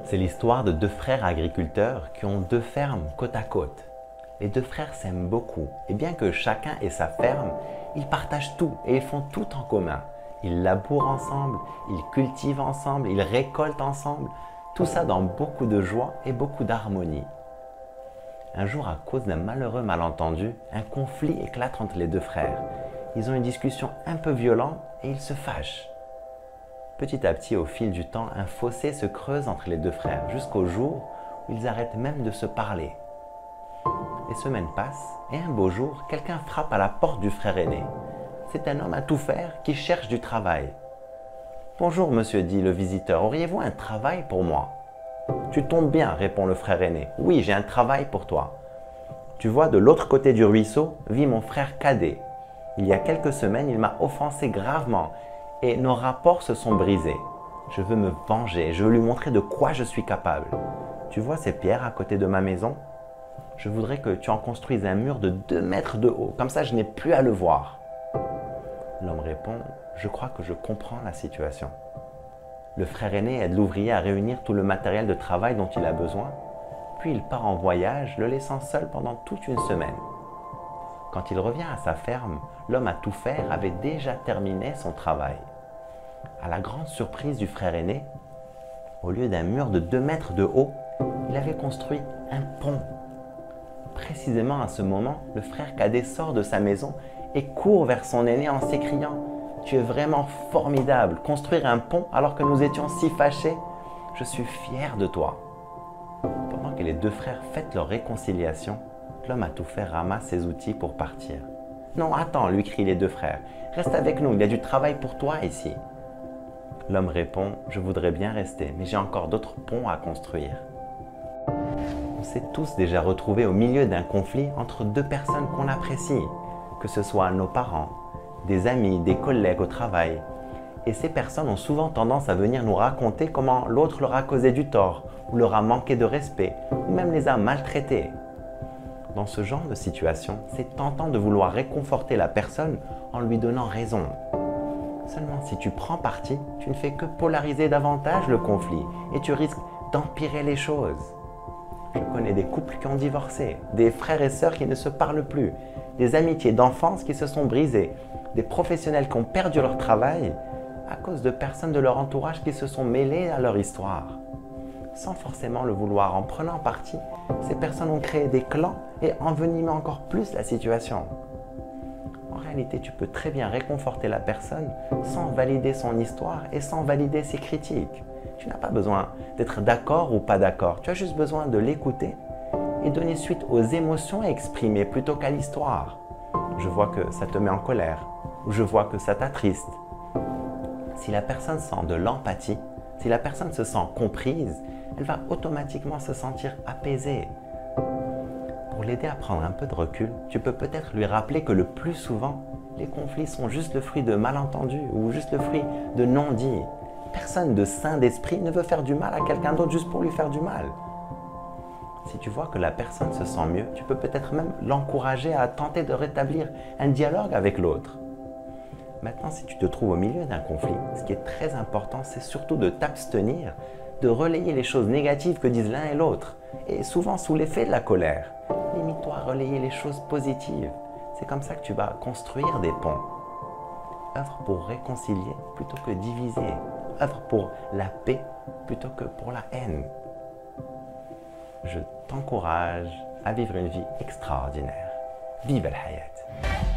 C'est l'histoire de deux frères agriculteurs qui ont deux fermes côte à côte. Les deux frères s'aiment beaucoup et bien que chacun ait sa ferme, ils partagent tout et ils font tout en commun. Ils labourent ensemble, ils cultivent ensemble, ils récoltent ensemble, tout ça dans beaucoup de joie et beaucoup d'harmonie. Un jour, à cause d'un malheureux malentendu, un conflit éclate entre les deux frères. Ils ont une discussion un peu violente et ils se fâchent. Petit à petit, au fil du temps, un fossé se creuse entre les deux frères, jusqu'au jour où ils arrêtent même de se parler. Les semaines passent et un beau jour, quelqu'un frappe à la porte du frère aîné. C'est un homme à tout faire qui cherche du travail. « Bonjour monsieur, dit le visiteur, auriez-vous un travail pour moi ?»« Tu tombes bien, répond le frère aîné. « Oui, j'ai un travail pour toi. Tu vois, de l'autre côté du ruisseau vit mon frère cadet. Il y a quelques semaines, il m'a offensé gravement et nos rapports se sont brisés. Je veux me venger, je veux lui montrer de quoi je suis capable. Tu vois ces pierres à côté de ma maison? Je voudrais que tu en construises un mur de 2 mètres de haut, comme ça je n'ai plus à le voir. » L'homme répond, « Je crois que je comprends la situation. » Le frère aîné aide l'ouvrier à réunir tout le matériel de travail dont il a besoin, puis il part en voyage, le laissant seul pendant toute une semaine. Quand il revient à sa ferme, l'homme à tout faire avait déjà terminé son travail. À la grande surprise du frère aîné, au lieu d'un mur de 2 mètres de haut, il avait construit un pont. Précisément à ce moment, le frère cadet sort de sa maison et court vers son aîné en s'écriant « Tu es vraiment formidable, construire un pont alors que nous étions si fâchés, je suis fier de toi. » Pendant que les deux frères fêtent leur réconciliation, l'homme à tout faire ramasse ses outils pour partir. « Non, attends, lui crient les deux frères, reste avec nous, il y a du travail pour toi ici. » L'homme répond « Je voudrais bien rester, mais j'ai encore d'autres ponts à construire. » On s'est tous déjà retrouvés au milieu d'un conflit entre deux personnes qu'on apprécie, que ce soit nos parents, des amis, des collègues au travail. Et ces personnes ont souvent tendance à venir nous raconter comment l'autre leur a causé du tort, ou leur a manqué de respect, ou même les a maltraités. Dans ce genre de situation, c'est tentant de vouloir réconforter la personne en lui donnant raison. Seulement si tu prends parti, tu ne fais que polariser davantage le conflit et tu risques d'empirer les choses. Je connais des couples qui ont divorcé, des frères et sœurs qui ne se parlent plus, des amitiés d'enfance qui se sont brisées, des professionnels qui ont perdu leur travail à cause de personnes de leur entourage qui se sont mêlées à leur histoire. Sans forcément le vouloir, en prenant parti, ces personnes ont créé des clans et envenimé encore plus la situation. En réalité, tu peux très bien réconforter la personne sans valider son histoire et sans valider ses critiques. Tu n'as pas besoin d'être d'accord ou pas d'accord, tu as juste besoin de l'écouter et donner suite aux émotions exprimées plutôt qu'à l'histoire. Je vois que ça te met en colère, ou je vois que ça t'attriste. Si la personne sent de l'empathie, si la personne se sent comprise, elle va automatiquement se sentir apaisée. Pour l'aider à prendre un peu de recul, tu peux peut-être lui rappeler que le plus souvent, les conflits sont juste le fruit de malentendus ou juste le fruit de non-dits. Personne de sain d'esprit ne veut faire du mal à quelqu'un d'autre juste pour lui faire du mal. Si tu vois que la personne se sent mieux, tu peux peut-être même l'encourager à tenter de rétablir un dialogue avec l'autre. Maintenant, si tu te trouves au milieu d'un conflit, ce qui est très important, c'est surtout de t'abstenir, de relayer les choses négatives que disent l'un et l'autre, et souvent sous l'effet de la colère. Limite-toi à relayer les choses positives. C'est comme ça que tu vas construire des ponts. Œuvre pour réconcilier plutôt que diviser. Œuvre pour la paix plutôt que pour la haine. Je t'encourage à vivre une vie extraordinaire. Vive el hayat!